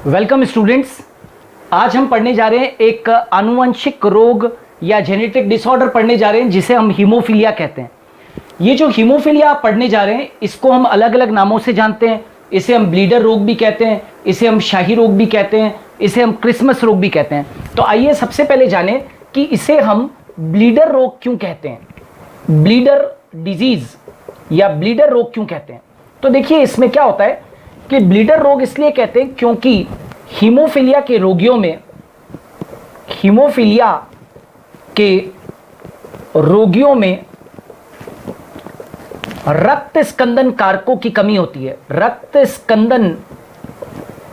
Welcome students. आज हम पढ़ने जा रहे हैं एक आनुवंशिक रोग या जेनेटिक डिसऑर्डर पढ़ने जा रहे हैं जिसे हम हीमोफीलिया कहते हैं। ये जो हीमोफीलिया आप पढ़ने जा रहे हैं इसको हम अलग अलग नामों से जानते हैं। इसे हम ब्लीडर रोग भी कहते हैं, इसे हम शाही रोग भी कहते हैं, इसे हम क्रिसमस रोग भी कहते हैं। तो आइए सबसे पहले जानें कि इसे हम ब्लीडर रोग क्यों कहते हैं, ब्लीडर डिजीज या ब्लीडर रोग क्यों कहते हैं। तो देखिए इसमें क्या होता है कि ब्लीडर रोग इसलिए कहते हैं क्योंकि हीमोफीलिया के रोगियों में रक्त स्कंदन कारकों की कमी होती है। रक्त स्कंदन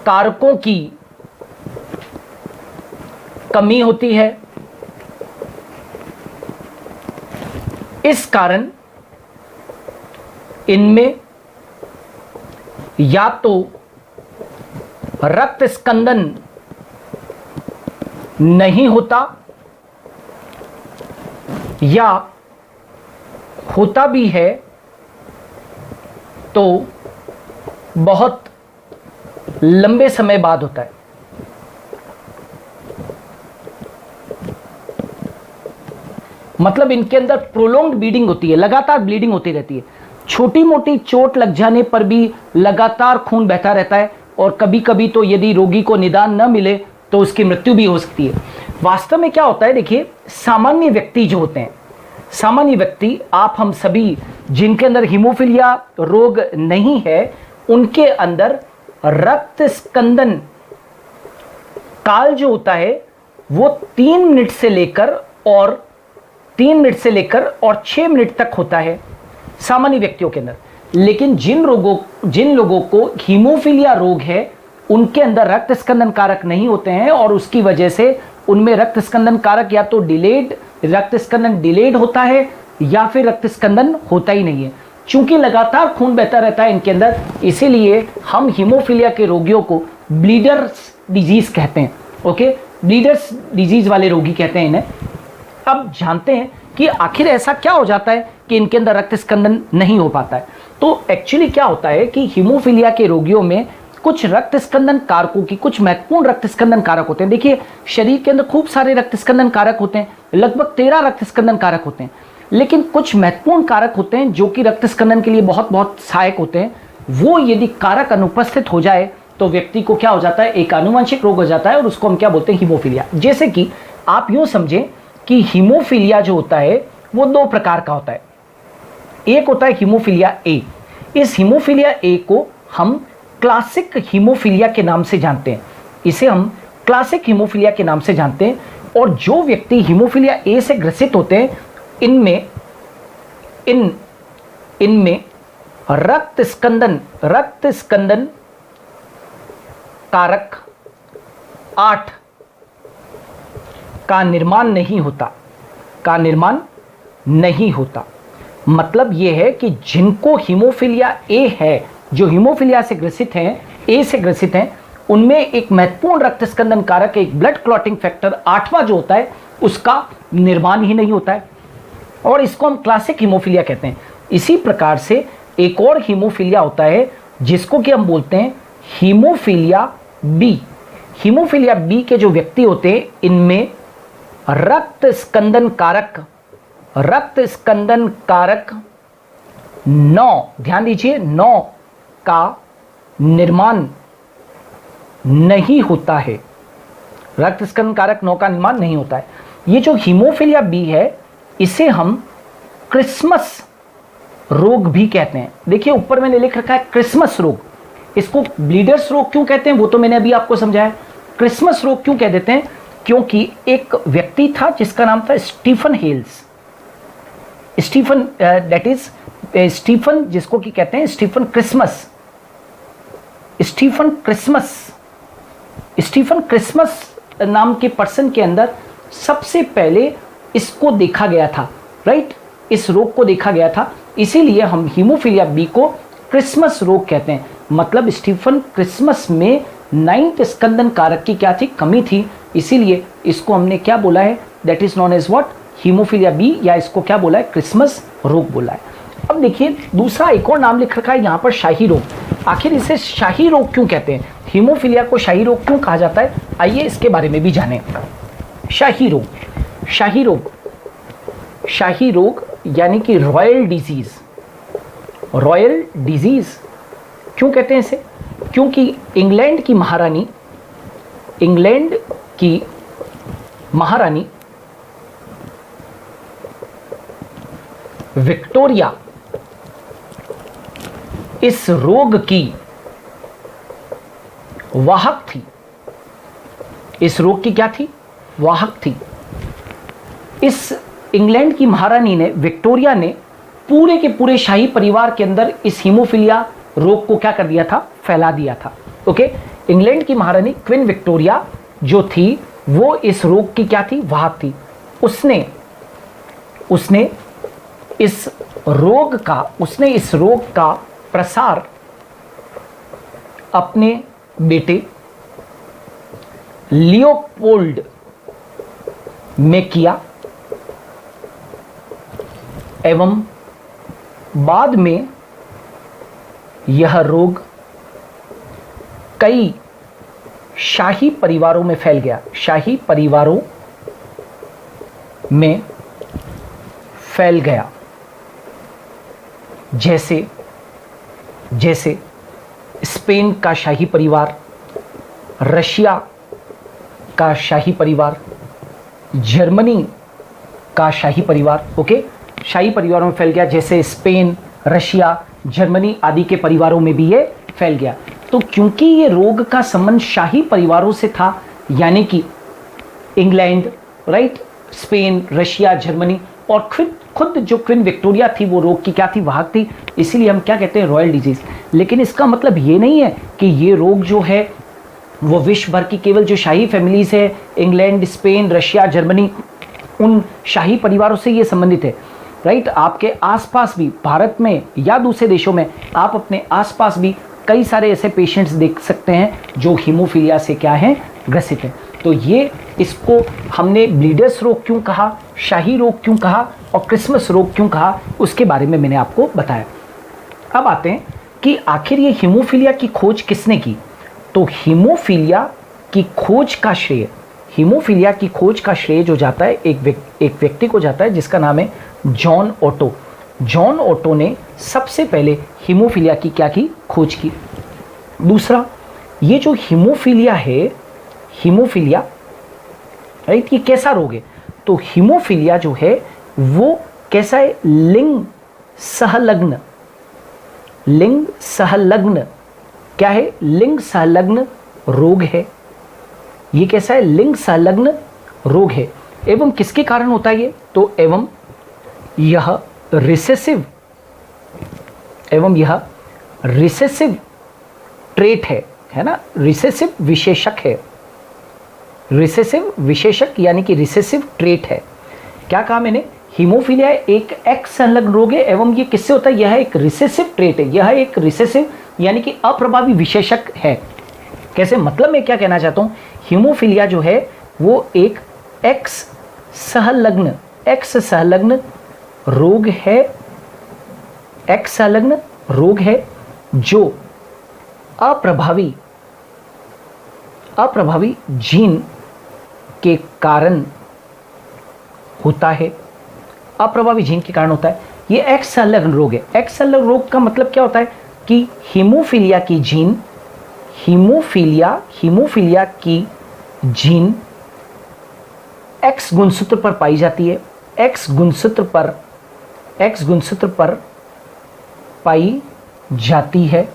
कारकों की कमी होती है। इस कारण इनमें या तो रक्त स्कंदन नहीं होता या होता भी है तो बहुत लंबे समय बाद होता है। मतलब इनके अंदर प्रोलॉन्ग्ड ब्लीडिंग होती है, लगातार ब्लीडिंग होती रहती है। छोटी मोटी चोट लग जाने पर भी लगातार खून बहता रहता है और कभी कभी तो यदि रोगी को निदान न मिले तो उसकी मृत्यु भी हो सकती है। वास्तव में क्या होता है, देखिए सामान्य व्यक्ति जो होते हैं, सामान्य व्यक्ति आप हम सभी जिनके अंदर हीमोफीलिया रोग नहीं है उनके अंदर रक्त स्कंदन काल जो होता है वो 3 मिनट से लेकर और 6 मिनट तक होता है सामान्य व्यक्तियों के अंदर। लेकिन जिन लोगों को हीमोफीलिया रोग है उनके अंदर रक्त स्कंदन कारक नहीं होते हैं और उसकी वजह से उनमें रक्त स्कंदन कारक या तो रक्त स्कंदन डिलेड होता है या फिर रक्त स्कंदन होता ही नहीं है। चूंकि लगातार खून बहता रहता है इनके अंदर, इसीलिए हम हीमोफीलिया के रोगियों को ब्लीडर्स डिजीज कहते हैं। ओके, ब्लीडर्स डिजीज वाले रोगी कहते हैं इन्हें। अब जानते हैं कि आखिर ऐसा क्या हो जाता है कि इनके अंदर रक्त स्कंदन नहीं हो पाता है। तो एक्चुअली क्या होता है कि हीमोफीलिया के रोगियों में कुछ रक्त स्कंदन कारकों की, कुछ महत्वपूर्ण रक्त स्कंदन कारक होते हैं। देखिए शरीर के अंदर खूब सारे रक्त स्कंदन कारक होते हैं, लगभग 13 रक्त स्कंदन कारक होते हैं। लेकिन कुछ महत्वपूर्ण कारक होते हैं जो कि रक्त स्कंदन के लिए बहुत बहुत सहायक होते हैं। वो यदि कारक अनुपस्थित हो जाए तो व्यक्ति को क्या हो जाता है, एक आनुवंशिक रोग हो जाता है और उसको हम क्या बोलते हैं, हीमोफीलिया। जैसे कि आप यूं समझें कि हीमोफीलिया जो होता है वो 2 प्रकार का होता है। एक होता है हीमोफीलिया ए। इस हीमोफीलिया ए को हम क्लासिक हीमोफीलिया के नाम से जानते हैं। इसे हम क्लासिक हीमोफीलिया के नाम से जानते हैं। और जो व्यक्ति हीमोफीलिया ए से ग्रसित होते हैं इनमें रक्त स्कंदन कारक 8 का निर्माण नहीं होता। मतलब यह है कि जिनको हीमोफीलिया ए है, जो हीमोफीलिया से ग्रसित हैं, ए से ग्रसित हैं, उनमें एक महत्वपूर्ण रक्त स्कंदन कारक, एक ब्लड क्लॉटिंग फैक्टर 8वां जो होता है उसका निर्माण ही नहीं होता है और इसको हम क्लासिक हीमोफीलिया कहते हैं। इसी प्रकार से एक और हीमोफीलिया होता है जिसको कि हम बोलते हैं हीमोफीलिया बी। हीमोफीलिया बी के जो व्यक्ति होते हैं इनमें रक्त स्कंदन कारक 9, ध्यान दीजिए 9 का निर्माण नहीं होता है। रक्त स्कंदन कारक 9 का निर्माण नहीं होता है। ये जो हीमोफीलिया बी है इसे हम क्रिसमस रोग भी कहते हैं। देखिए ऊपर मैंने लिख रखा है क्रिसमस रोग। इसको ब्लीडर्स रोग क्यों कहते हैं वो तो मैंने अभी आपको समझाया। क्रिसमस रोग क्यों कह देते हैं, क्योंकि एक व्यक्ति था जिसका नाम था स्टीफन हेल्स। स्टीफन जिसको कि कहते हैं स्टीफन क्रिसमस नाम के पर्सन के अंदर सबसे पहले इसको देखा गया था, राइट, इस रोग को देखा गया था। इसीलिए हम हीमोफीलिया बी को क्रिसमस रोग कहते हैं। मतलब स्टीफन क्रिसमस में 9th स्कंदन कारक की क्या थी, कमी थी, इसीलिए इसको हमने क्या बोला है, that is known as what, hemophilia B, या इसको क्या बोला है, क्रिसमस रोग बोला है। अब देखिए दूसरा एक और नाम लिख रखा है यहाँ पर, शाही रोग। आखिर इसे शाही रोग क्यों कहते हैं, हीमोफीलिया को शाही रोग क्यों कहा जाता है, आइए इसके बारे में भी जानें। शाही रोग, शाही रोग, शाही रोग यानी कि रॉयल डिजीज, रॉयल डिजीज क्यों कहते हैं इसे, क्योंकि इंग्लैंड की महारानी, इंग्लैंड की महारानी विक्टोरिया इस रोग की वाहक थी, इस रोग की क्या थी, वाहक थी। इस इंग्लैंड की महारानी ने, विक्टोरिया ने पूरे के पूरे शाही परिवार के अंदर इस हीमोफीलिया रोग को क्या कर दिया था, फैला दिया था। ओके, इंग्लैंड की महारानी क्वीन विक्टोरिया जो थी वो इस रोग की क्या थी, वाहक थी। उसने इस रोग का प्रसार अपने बेटे लियोपोल्ड में किया एवं बाद में यह रोग कई शाही परिवारों में फैल गया, शाही परिवारों में फैल गया, जैसे स्पेन का शाही परिवार, रशिया का शाही परिवार, जर्मनी का शाही परिवार। ओके, शाही परिवारों में फैल गया, जैसे स्पेन, रशिया, जर्मनी आदि के परिवारों में भी ये फैल गया। तो क्योंकि ये रोग का संबंध शाही परिवारों से था, यानी कि England, right, Spain, Russia, Germany, और खुद जो क्वीन विक्टोरिया थी वो रोग की क्या थी, वाहक थी, इसीलिए हम क्या कहते हैं, रॉयल डिजीज। लेकिन इसका मतलब ये नहीं है कि ये रोग जो है वो विश्व भर की केवल जो शाही फैमिलीज है, इंग्लैंड, स्पेन, रशिया, जर्मनी, उन शाही परिवारों से ये संबंधित है, राइट। आपके आसपास भी, भारत में या दूसरे देशों में, आप अपने आसपास भी कई सारे ऐसे पेशेंट्स देख सकते हैं जो हीमोफीलिया से क्या है, ग्रसित हैं। तो ये, इसको हमने ब्लीडर्स रोग क्यों कहा, शाही रोग क्यों कहा और क्रिसमस रोग क्यों कहा, उसके बारे में मैंने आपको बताया। अब आते हैं कि आखिर ये हीमोफीलिया की खोज किसने की। तो हीमोफीलिया की खोज का श्रेय जो जाता है एक व्यक्ति को जाता है जिसका नाम है जॉन ओटो। जॉन ओटो ने सबसे पहले हीमोफीलिया की क्या की, खोज की। दूसरा, ये जो हीमोफीलिया है, हीमोफीलिया, राइट, ये कैसा रोग है। तो हीमोफीलिया जो है वो कैसा है, लिंग संलग्न क्या है, लिंग संलग्न रोग है। ये कैसा है, लिंग संलग्न रोग है। एवं किसके कारण होता है ये, तो एवं यह रिसेसिव ट्रेट है ना, रिसेसिव विशेषक है, रिसेसिव विशेषक यानी कि रिसेसिव ट्रेट है। क्या कहा मैंने, हीमोफीलिया एक एक्स संलग्न रोग है एवं ये किससे होता है, यह एक रिसेसिव ट्रेट है, यह एक रिसेसिव यानी कि अप्रभावी विशेषक है। कैसे, मतलब मैं क्या कहना चाहता हूं, हीमोफीलिया जो है वो एक एक्स संलग्न रोग है, एक्स संलग्न रोग है जो अप्रभावी जीन के कारण होता है, अप्रभावी जीन के कारण होता है। ये एक्स संलग्न रोग है। एक्स संलग्न रोग का मतलब क्या होता है कि हीमोफीलिया की जीन एक्स गुणसूत्र पर पाई जाती है, एक्स गुणसूत्र पर पाई जाती है।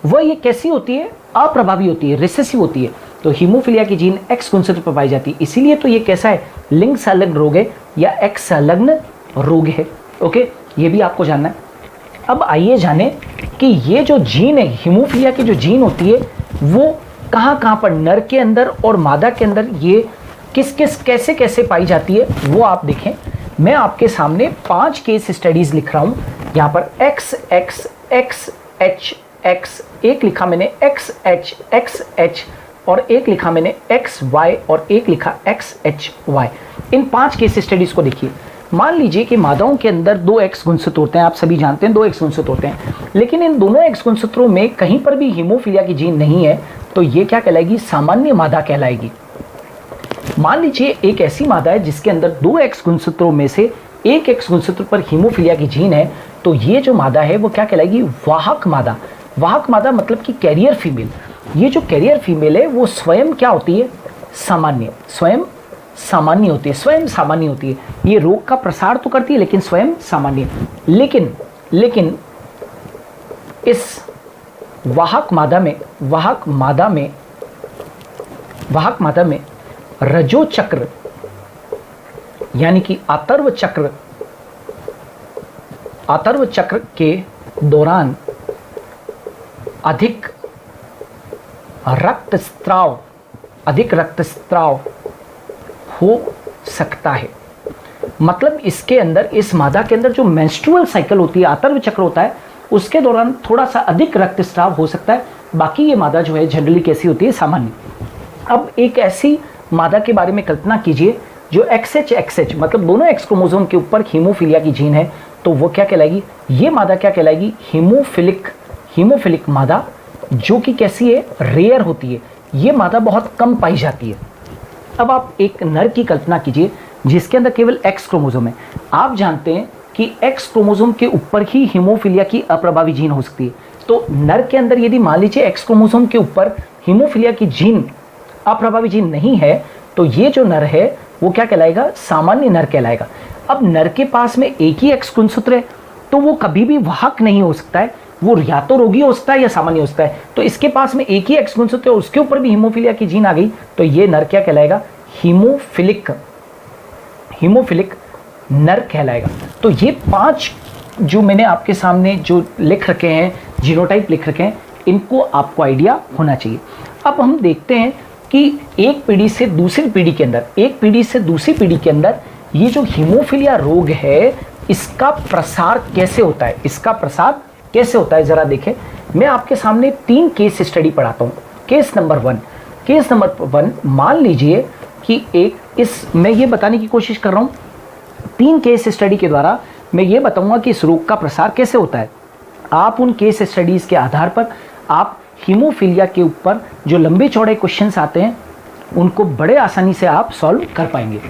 वह ये कैसी होती है, अप्रभावी होती है, रिसेसिव होती है। तो हीमोफीलिया की जीन एक्स गुणसूत्र पर पाई जाती है, इसीलिए तो ये कैसा है, लिंग संलग्न रोग है या एक्स संलग्न रोग है। ओके, ये भी आपको जानना है। अब आइए जाने कि ये जो जीन है, हीमोफीलिया की जो जीन होती है वो कहाँ पर, नर के अंदर और मादा के अंदर ये कैसे पाई जाती है, वो आप देखें। मैं आपके सामने 5 केस स्टडीज लिख रहा हूँ। यहाँ पर XXXXX, एक लिखा मैंने XHXH और एक लिखा मैंने XY और एक लिखा XHY। इन 5 केस स्टडीज को देखिए। मान लीजिए कि मादाओं के अंदर 2 एक्स गुणसूत्र होते हैं, आप सभी जानते हैं 2 एक्स गुणसूत्र होते हैं, लेकिन इन दोनों एक्स गुणसूत्रों में कहीं पर भी हीमोफीलिया की जीन नहीं है, तो ये क्या कहलाएगी? सामान्य मादा कहलाएगी। मान लीजिए एक ऐसी मादा है जिसके अंदर 2 एक्स गुणसूत्रों में से एक एक्स गुणसूत्र पर हीमोफीलिया की जीन है, तो ये जो मादा है वो क्या कहलाएगी? वाहक मादा। वाहक मादा मतलब कि कैरियर फीमेल। ये जो कैरियर फीमेल है वो स्वयं क्या होती है? सामान्य, स्वयं सामान्य होती है, स्वयं सामान्य होती है। ये रोग का प्रसार तो करती है लेकिन स्वयं सामान्य। लेकिन इस वाहक मादा में रजो चक्र यानी कि आतर्व चक्र के दौरान अधिक रक्तस्राव हो सकता है। मतलब इसके अंदर, इस मादा के अंदर जो मेंस्ट्रुअल साइकिल होती है, आतर्व चक्र होता है, उसके दौरान थोड़ा सा अधिक रक्तस्राव हो सकता है। बाकी ये मादा जो है जनरली कैसी होती है? सामान्य। अब एक ऐसी मादा के बारे में कल्पना कीजिए जो XH मतलब दोनों एक्स क्रोमोसोम के ऊपर हीमोफीलिया की जीन है, तो वो क्या कहलाएगी? ये मादा क्या कहलाएगी? हीमोफिलिक मादा, जो कि कैसी है? रेयर होती है। ये मादा बहुत कम पाई जाती है। अब आप एक नर की कल्पना कीजिए जिसके अंदर केवल एक्स क्रोमोसोम है। आप जानते हैं कि एक्स क्रोमोसोम के ऊपर ही हीमोफीलिया की अप्रभावी जीन हो सकती है। तो नर के अंदर यदि मान लीजिए एक्स क्रोमोसोम के ऊपर हीमोफीलिया की जीन, अप्रभावी जीन नहीं है, तो ये जो नर है वो क्या कहलाएगा? सामान्य नर कहलाएगा। अब नर के पास में एक ही एक्स गुणसूत्र है, तो वो कभी भी वाहक नहीं हो सकता है, वो या तो रोगी हो सकता है या सामान्य हो सकता है। तो इसके पास में एक ही एक्स गुणसूत्र है, उसके ऊपर भी हीमोफीलिया की जीन आ गई, तो ये नर क्या कहलाएगा? हीमोफिलिक नर कहलाएगा। तो ये 5 जो मैंने आपके सामने जो लिख रखे हैं, जीनोटाइप लिख रखे हैं, इनको आपको आइडिया होना चाहिए। अब हम देखते हैं कि एक पीढ़ी से दूसरी पीढ़ी के अंदर ये जो हीमोफीलिया रोग है, इसका प्रसार कैसे होता है? जरा देखें। मैं आपके सामने 3 केस स्टडी पढ़ाता हूँ। केस नंबर 1, मान लीजिए कि मैं ये बताने की कोशिश कर रहा हूँ, 3 केस स्टडी के द्वारा मैं ये बताऊंगा कि इस रोग का प्रसार कैसे होता है। आप उन केस स्टडीज के आधार पर आप हीमोफीलिया के ऊपर जो लंबे चौड़े क्वेश्चंस आते हैं उनको बड़े आसानी से आप सॉल्व कर पाएंगे।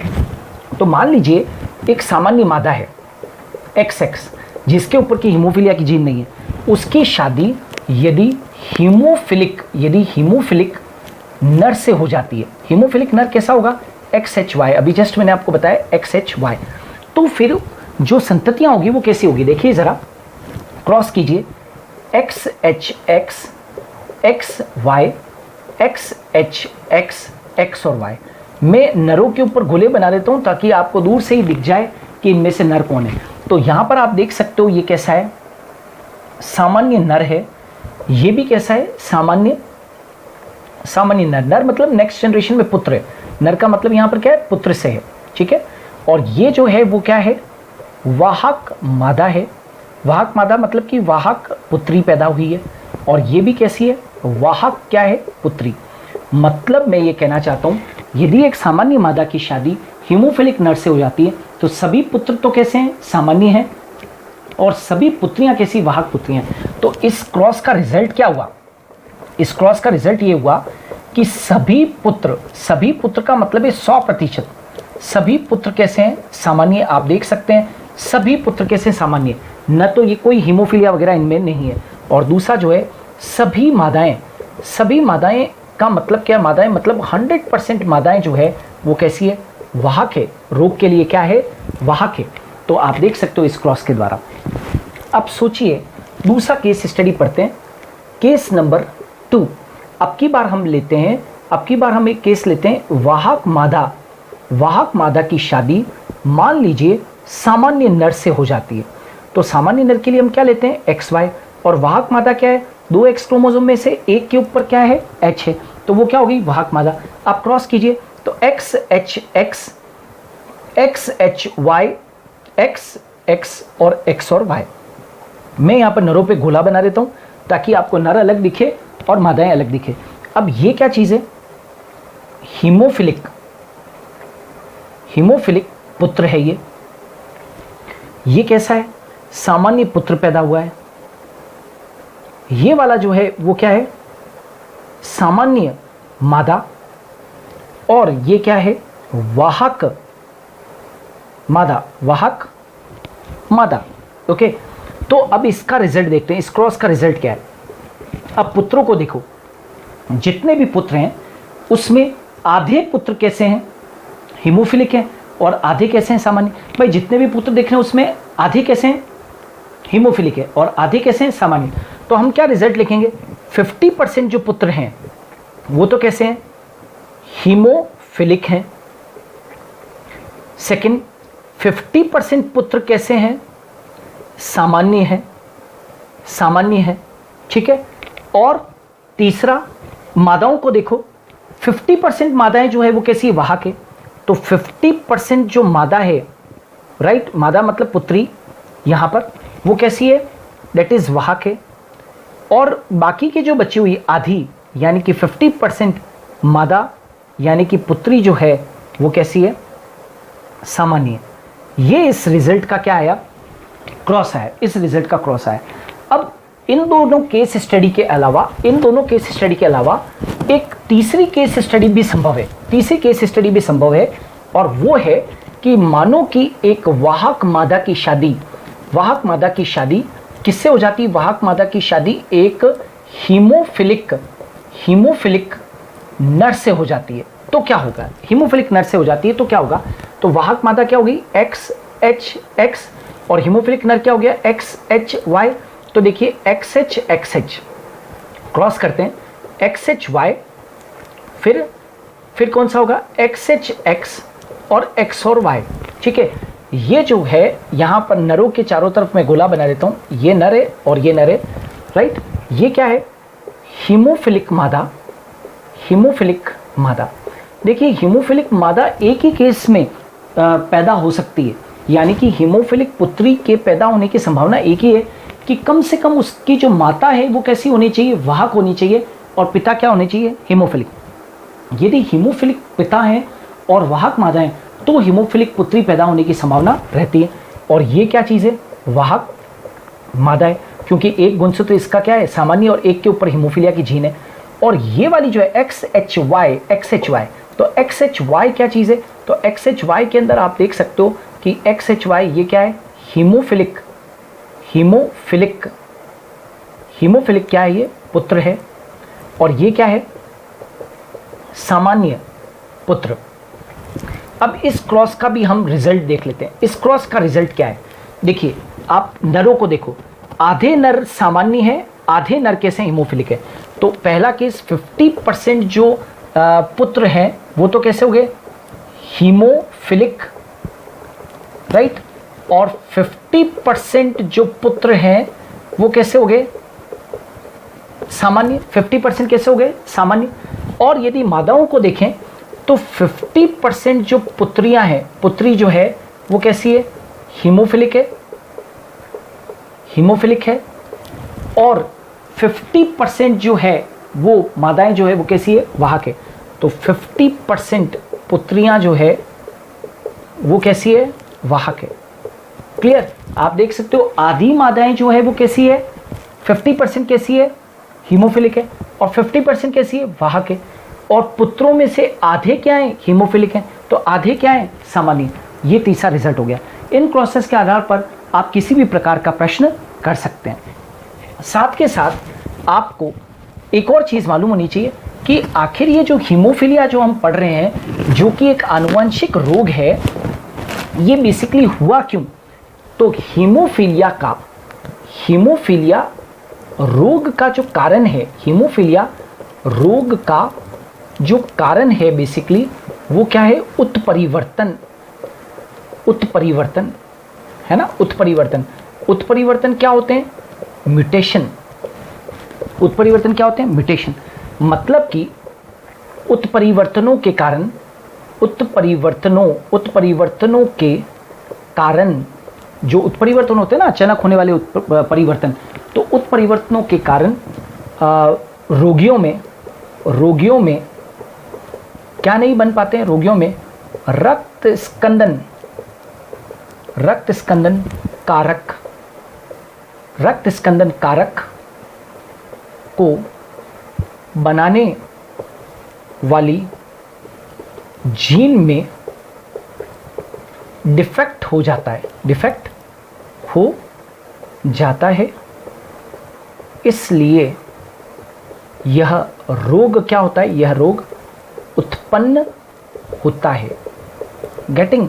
तो मान लीजिए एक सामान्य मादा है XX, जिसके ऊपर की हीमोफीलिया की जीन नहीं है, उसकी शादी यदि हीमोफिलिक नर से हो जाती है। हीमोफिलिक नर कैसा होगा? XHY, अभी जस्ट मैंने आपको बताया XHY। तो फिर जो संततियां होगी वो कैसी होगी? देखिए जरा, क्रॉस कीजिए, XHX, XY, XHX, X और Y। मैं नरों के ऊपर गोले बना देता हूं ताकि आपको दूर से ही दिख जाए कि इनमें से नर कौन है। तो यहां पर आप देख सकते हो ये कैसा है? सामान्य नर है। ये भी कैसा है? सामान्य नर मतलब नेक्स्ट जनरेशन में पुत्र है। नर का मतलब यहां पर क्या है? पुत्र से है, ठीक है। और ये जो है वो क्या है? वाहक मादा है। वाहक मादा मतलब कि वाहक पुत्री पैदा हुई है। और ये भी कैसी है? वाहक क्या है? पुत्री। मतलब मैं ये कहना चाहता हूं, यदि एक सामान्य मादा की शादी हीमोफिलिक नर से हो जाती है तो सभी पुत्र तो कैसे हैं? सामान्य हैं, और सभी पुत्रियां कैसी? वाहक पुत्रियां। तो इस क्रॉस का रिजल्ट क्या हुआ? इस क्रॉस का रिजल्ट ये हुआ कि सभी पुत्र का मतलब है 100%, सभी पुत्र कैसे हैं? सामान्य। आप देख सकते हैं सभी पुत्र कैसे सामान्य, न तो ये कोई हीमोफीलिया वगैरह इनमें नहीं है। और दूसरा जो है सभी मादाएं का मतलब क्या? मादाएं मतलब 100% मादाएं जो है वो कैसी है? वाहक है। रोग के लिए क्या है? वाहक है। तो आप देख सकते हो इस क्रॉस के द्वारा। अब सोचिए, दूसरा केस स्टडी पढ़ते हैं, केस नंबर 2। अब की बार हम एक केस लेते हैं, वाहक मादा की शादी मान लीजिए सामान्य नर से हो जाती है। तो सामान्य नर के लिए हम क्या लेते हैं? XY। और वाहक मादा क्या है? 2 एक्स क्रोमोसोम में से एक के ऊपर क्या है? H है। तो वो क्या होगी? वाहक मादा। आप क्रॉस कीजिए तो XHX, XHY, XX और X और Y। मैं यहाँ पर नरों पे गोला बना देता हूँ ताकि आपको नर अलग दिखे और मादाएं अलग दिखे। अब ये क्या चीज़ है? हीमोफिलिक पुत्र है ये। ये कैसा है, सामान्य पुत्र पैदा हुआ है। ये वाला जो है वो क्या है, सामान्य मादा। और ये क्या है, वाहक मादा, वाहक मादा। ओके, तो अब इसका रिजल्ट देखते हैं, इस क्रॉस का रिजल्ट क्या है। अब पुत्रों को देखो, जितने भी पुत्र हैं उसमें आधे पुत्र कैसे हैं, हीमोफिलिक हैं, और आधे कैसे हैं, सामान्य। भाई जितने भी पुत्र देख रहे हैं उसमें आधे कैसे हैं, हीमोफिलिक है, और आधे कैसे हैं, सामान्य। तो हम क्या रिजल्ट लिखेंगे, 50% जो पुत्र हैं वो तो कैसे हैं, हीमोफिलिक हैं। सेकंड, 50% पुत्र कैसे हैं, सामान्य है, सामान्य है, ठीक है। और तीसरा, मादाओं को देखो, 50% मादाएं जो है वो कैसी है, वाहक है। तो 50% जो मादा है, राइट, मादा मतलब पुत्री, यहां पर वो कैसी है, दैट इज वाहक है। और बाकी की जो बची हुई आधी, यानी कि 50% मादा यानी कि पुत्री जो है वो कैसी है, सामान्य। ये इस रिजल्ट का क्या आया, क्रॉस आया, इस रिजल्ट का क्रॉस आया। अब इन दोनों केस स्टडी के अलावा, इन दोनों केस स्टडी के अलावा एक तीसरी केस स्टडी भी संभव है, तीसरी केस स्टडी भी संभव है। और वो है कि मानो कि एक वाहक मादा की शादी, वाहक मादा की शादी किससे हो जाती है, वाहक मादा की शादी एक हीमोफिलिक नर से हो जाती है। तो क्या होगा, हीमोफिलिक नर से हो जाती है तो क्या होगा, तो वाहक मादा क्या होगी, XHX, और हीमोफिलिक नर क्या हो गया, XHY। तो देखिए XHXH क्रॉस करते हैं, XHY, फिर कौन सा होगा, XHX और X और Y, ठीक है। ये जो है यहां पर नरों के चारों तरफ मैं गोला बना देता हूं, ये नर है और ये नर है, राइट। ये क्या है, हीमोफिलिक मादा, हीमोफिलिक मादा। देखिए हीमोफिलिक मादा एक ही केस में पैदा हो सकती है, यानी कि हीमोफिलिक पुत्री के पैदा होने की संभावना एक ही है कि कम से कम उसकी जो माता है वो कैसी होनी चाहिए, वाहक होनी चाहिए, और पिता क्या होने चाहिए, हीमोफिलिक। यदि हीमोफिलिक पिता है और वाहक माता है तो हीमोफिलिक पुत्री पैदा होने की संभावना रहती है। और ये क्या चीज़ है, वाहक मादा है, क्योंकि एक गुणसूत्र इसका क्या है, सामान्य, और एक के ऊपर हीमोफिलिया की जीन है। और ये वाली जो है XHY, तो XHY क्या चीज़ है, तो XHY के अंदर आप देख सकते हो कि XHY ये क्या है, हीमोफिलिक क्या है, ये पुत्र है। और ये क्या है, सामान्य पुत्र। अब इस क्रॉस का भी हम रिजल्ट देख लेते हैं। इस क्रॉस का रिजल्ट क्या है, देखिए आप नरों को देखो, आधे नर सामान्य है, आधे नर कैसे हीमोफिलिक है। तो पहला केस 50% जो पुत्र हैं वो तो कैसे हो गए, हीमोफिलिक, राइट। और 50% जो पुत्र हैं वो कैसे हो गए, सामान्य। 50% कैसे हो गए, सामान्य। और यदि मादाओं को देखें तो 50% जो पुत्रियां हैं, पुत्री जो है वो कैसी है, हीमोफिलिक है। और 50% जो है वो मादाएं जो है वो कैसी है, वाहक है। तो 50% पुत्रियां जो है वो कैसी है, वाहक है। क्लियर, आप देख सकते हो आधी मादाएं जो है वो कैसी है, 50% कैसी है, हीमोफिलिक है, और 50% कैसी है, वाहक है। और पुत्रों में से आधे क्या है, हीमोफिलिक हैं, तो आधे क्या है, सामान्य। ये तीसरा रिजल्ट हो गया। इन क्रॉसेस के आधार पर आप किसी भी प्रकार का प्रश्न कर सकते हैं। साथ के साथ आपको एक और चीज़ मालूम होनी चाहिए कि आखिर ये जो हीमोफिलिया जो हम पढ़ रहे हैं, जो कि एक आनुवंशिक रोग है, ये बेसिकली हुआ क्यों। तो हीमोफिलिया रोग का जो कारण है, हीमोफिलिया रोग का जो कारण है बेसिकली वो क्या है, उत्परिवर्तन है ना। उत्परिवर्तन क्या होते हैं, म्यूटेशन। उत्परिवर्तन क्या होते हैं, म्यूटेशन। मतलब कि उत्परिवर्तनों के कारण, उत्परिवर्तनों के कारण जो उत्परिवर्तन होते हैं ना, अचानक होने वाले परिवर्तन, तो उत्परिवर्तनों के कारण रोगियों में क्या नहीं बन पाते हैं, रोगियों में रक्त स्कंदन कारक, रक्त स्कंदन कारक को बनाने वाली जीन में डिफेक्ट हो जाता है, डिफेक्ट हो जाता है, इसलिए यह रोग क्या होता है, यह रोग उत्पन्न होता है। गेटिंग,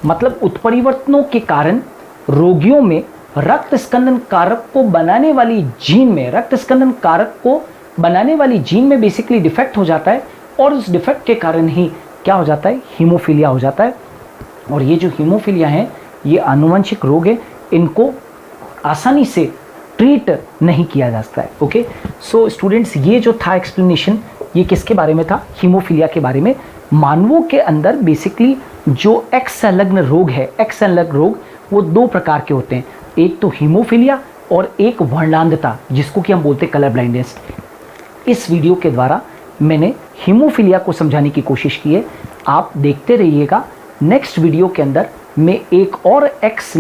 मतलब उत्परिवर्तनों के कारण रोगियों में रक्त स्कंदन कारक को बनाने वाली जीन में, रक्त स्कंदन कारक को बनाने वाली जीन में बेसिकली डिफेक्ट हो जाता है, और उस डिफेक्ट के कारण ही क्या हो जाता है, हीमोफीलिया हो जाता है। और ये जो हीमोफीलिया है ये आनुवंशिक रोग है, इनको आसानी से ट्रीट नहीं किया जा सकता है। ओके, सो स्टूडेंट्स, ये जो था एक्सप्लेनेशन, ये किसके बारे में था, हीमोफीलिया के बारे में। मानवों के अंदर बेसिकली जो एक्स संलग्न रोग है, एक्स संलग्न रोग वो दो प्रकार के होते हैं, एक तो हीमोफीलिया और एक वर्णांधता, जिसको कि हम बोलते हैं कलर ब्लाइंडनेस। इस वीडियो के द्वारा मैंने हीमोफीलिया को समझाने की कोशिश की है, आप देखते रहिएगा। नेक्स्ट वीडियो के अंदर मैं एक और एक्स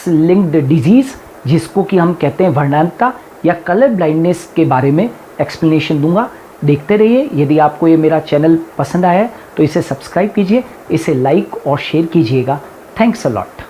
लिंक्ड डिजीज़, जिसको कि हम कहते हैं वर्णांधता या कलर ब्लाइंडनेस के बारे में एक्सप्लेनेशन दूंगा। देखते रहिए। यदि आपको ये मेरा चैनल पसंद आया है तो इसे सब्सक्राइब कीजिए, इसे लाइक और शेयर कीजिएगा। Thanks a lot.